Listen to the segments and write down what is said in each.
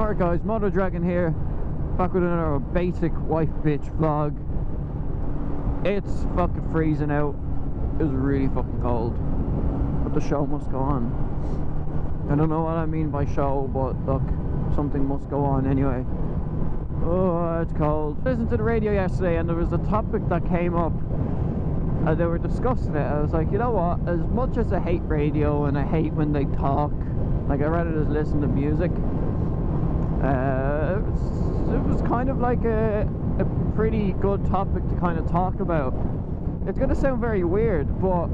Alright guys, Moto Dragon here, back with another basic wife bitch vlog. It's fucking freezing out. It was really fucking cold, but the show must go on. I don't know what I mean by show, but look, something must go on anyway. Oh, it's cold. I listened to the radio yesterday and there was a topic that came up and they were discussing it. I was like, you know what, as much as I hate radio and I hate when they talk, like I'd rather just listen to music. It was kind of like a pretty good topic to kind of talk about. It's going to sound very weird, but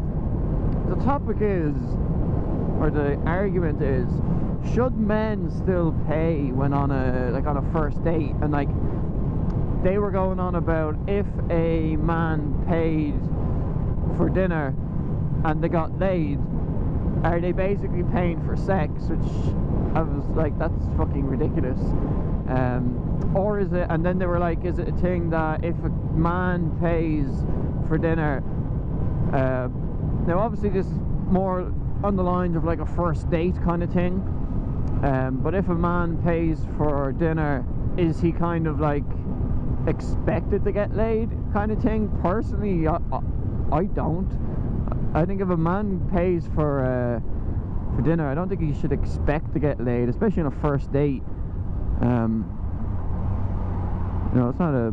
the topic is, or the argument is, should men still pay when on a first date? And like they were going on about if a man paid for dinner and they got laid, are they basically paying for sex? Which I was like, that's fucking ridiculous. Or is it, and then they were like, is it a thing that if a man pays for dinner, now obviously this is more on the lines of like a first date kind of thing, but if a man pays for dinner, is he kind of like expected to get laid kind of thing? Personally, I don't. I think if a man pays for dinner, I don't think he should expect to get laid, especially on a first date. You know, it's not a...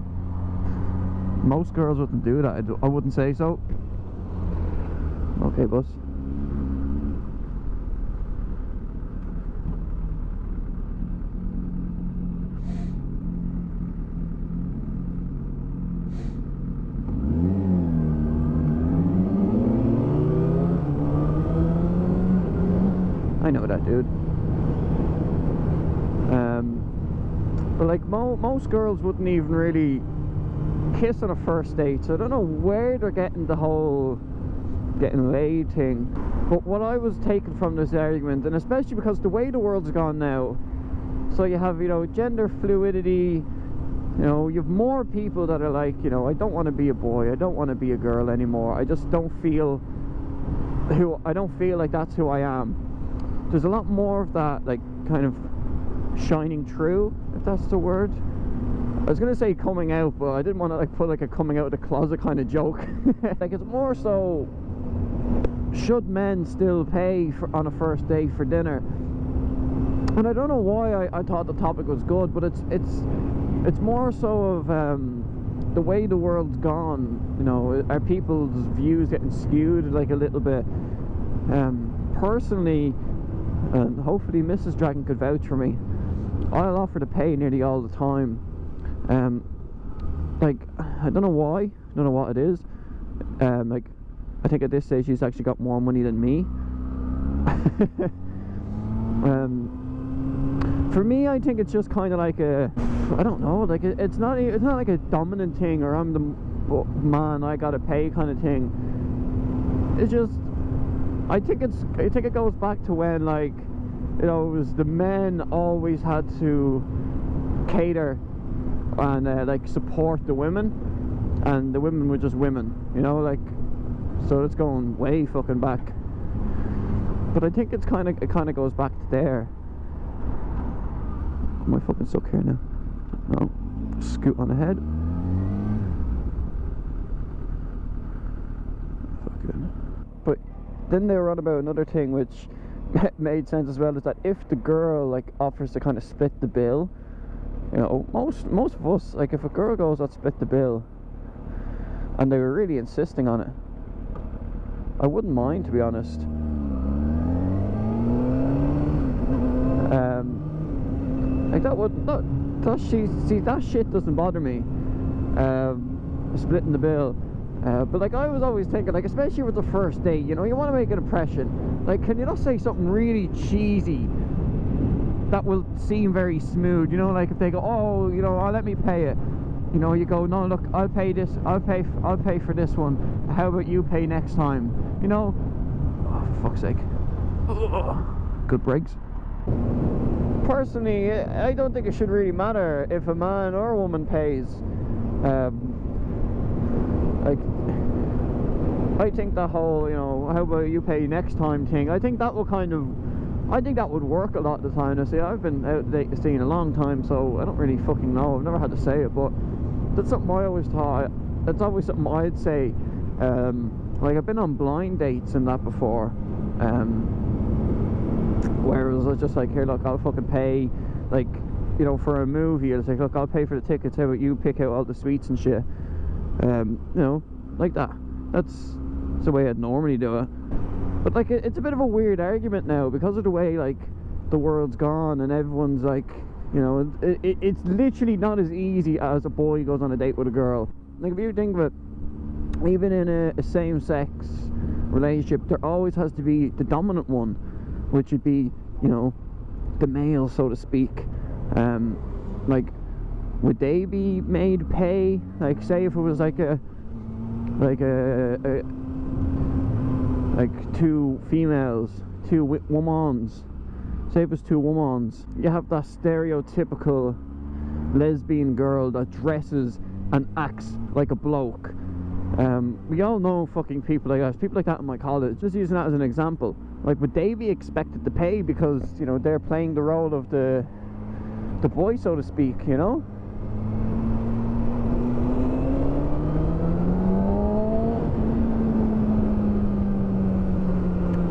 Most girls wouldn't do that. I wouldn't say so. Okay, boss. I know that, dude. But like most girls wouldn't even really kiss on a first date, so I don't know where they're getting the whole getting laid thing. But what I was taking from this argument, and especially because the way the world's gone now, so you have, you know, gender fluidity, you know, you have more people that are like, you know, I don't want to be a boy, I don't want to be a girl anymore, I just don't feel I don't feel like that's who I am. There's a lot more of that, like, kind of shining through, if that's the word. I was gonna say coming out, but I didn't want to like put like a coming out of the closet kind of joke. Like, it's more so, should men still pay on a first date for dinner? And I don't know why I thought the topic was good, but it's more so of the way the world's gone. You know, are people's views getting skewed like a little bit? Personally, and hopefully Mrs. Dragon could vouch for me, I'll offer to pay nearly all the time. Like, I don't know why, I don't know what it is. Like, I think at this stage she's actually got more money than me. For me, I think it's just kind of like a, I don't know, like it's not like a dominant thing, or I'm the man, I gotta pay kind of thing. It's just, I think it goes back to when, like, you know, it was the men always had to cater and like support the women, and the women were just women, you know, like, so it's going way fucking back. But I think it kind of goes back to there. Am I fucking stuck here now? No, scoot on ahead. Fucking. But then they were on about another thing which made sense as well, is that if the girl like offers to kind of split the bill, you know, most of us, like, if a girl goes, let's split the bill, and they were really insisting on it, I wouldn't mind, to be honest. Like, that shit doesn't bother me, splitting the bill. But like, I was always thinking, like, especially with the first date, you know, you want to make an impression. Like, can you not say something really cheesy that will seem very smooth? You know, like if they go, oh, you know, let me pay it. You know, you go, no, look, I'll pay this. I'll pay for this one. How about you pay next time? You know, oh, for fuck's sake. Ugh. Good brakes. Personally, I don't think it should really matter if a man or a woman pays. Like, I think the whole, you know, how about you pay next time thing, I think that will kind of I think that would work a lot of the time. I see, I've been out dating scene a long time, so I don't really fucking know. I've never had to say it, but that's something I always thought. That's always something I'd say. Like, I've been on blind dates and that before, where it was just like, here, look, I'll fucking pay, like, you know, for a movie. It's like, look, I'll pay for the tickets, how about you pick out all the sweets and shit. You know, like that. That's the way I'd normally do it. But like, it's a bit of a weird argument now because of the way like the world's gone and everyone's like, you know, it's literally not as easy as a boy goes on a date with a girl. Like, if you think of it, even in a same-sex relationship, there always has to be the dominant one, which would be, you know, the male, so to speak. Like, would they be made pay? Like, say if it was like two females, two womans. Say if it's two womans, you have that stereotypical lesbian girl that dresses and acts like a bloke. We all know fucking people like that. People like that in my college. Just using that as an example. Like, would they be expected to pay because, you know, they're playing the role of the boy, so to speak, you know?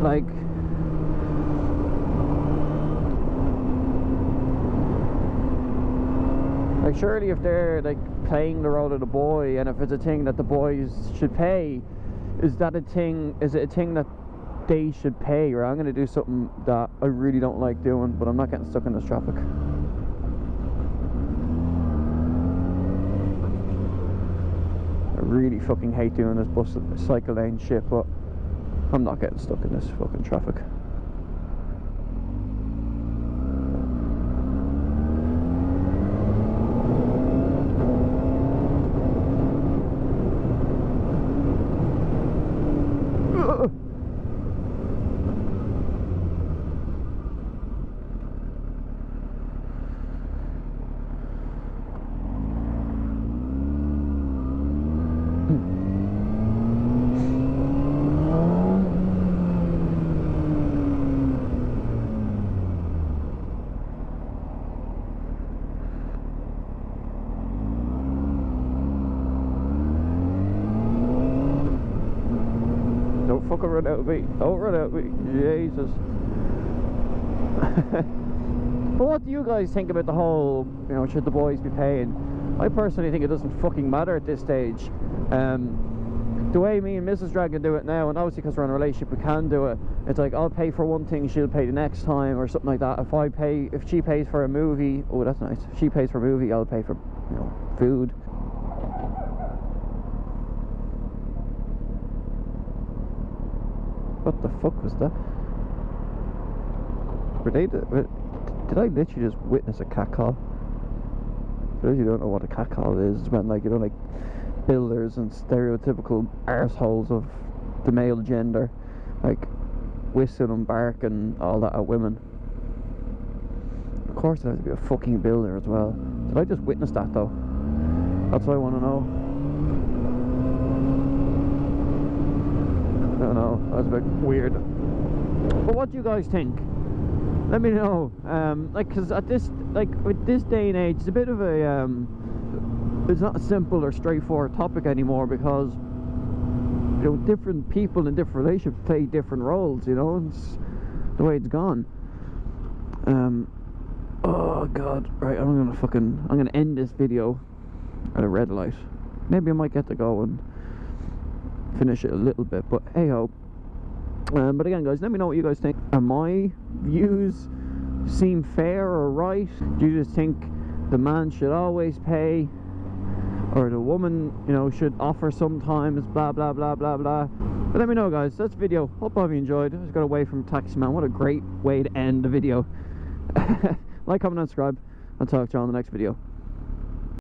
Like, surely if they're like playing the role of the boy, and if it's a thing that the boys should pay, is it a thing that they should pay? Or I'm going to do something that I really don't like doing, but I'm not getting stuck in this traffic. I really fucking hate doing this bus cycle lane shit, but I'm not getting stuck in this fucking traffic. Don't fucking run out of me. Don't run out of me. Jesus. But what do you guys think about the whole, you know, should the boys be paying? I personally think it doesn't fucking matter at this stage. The way me and Mrs. Dragon do it now, and obviously because we're in a relationship we can do it, it's like, I'll pay for one thing, she'll pay the next time, or something like that. If she pays for a movie, oh, that's nice. If she pays for a movie, I'll pay for, you know, food. What the fuck was that? Did I literally just witness a catcall? For those who don't know what a catcall is, it's when, like, you know, like builders and stereotypical arseholes of the male gender, like, whistle and bark and all that at women. Of course it has to be a fucking builder as well. Did I just witness that though? That's what I want to know. I don't know, that was a bit weird. But what do you guys think? Let me know. Like, because at this, like, with this day and age, it's a bit of a it's not a simple or straightforward topic anymore, because, you know, different people in different relationships play different roles, you know. It's the way it's gone. Oh god, right, I'm gonna end this video at a red light. Maybe I might get to go and finish it a little bit, but hey ho. But again, guys, let me know what you guys think. Are my views seem fair or right? Do you just think the man should always pay, or the woman, you know, should offer sometimes, blah blah blah blah blah? But let me know, guys. That's the video. Hope you enjoyed. I just got away from Taxi Man. What a great way to end the video. Like, comment and subscribe. I'll talk to you on the next video.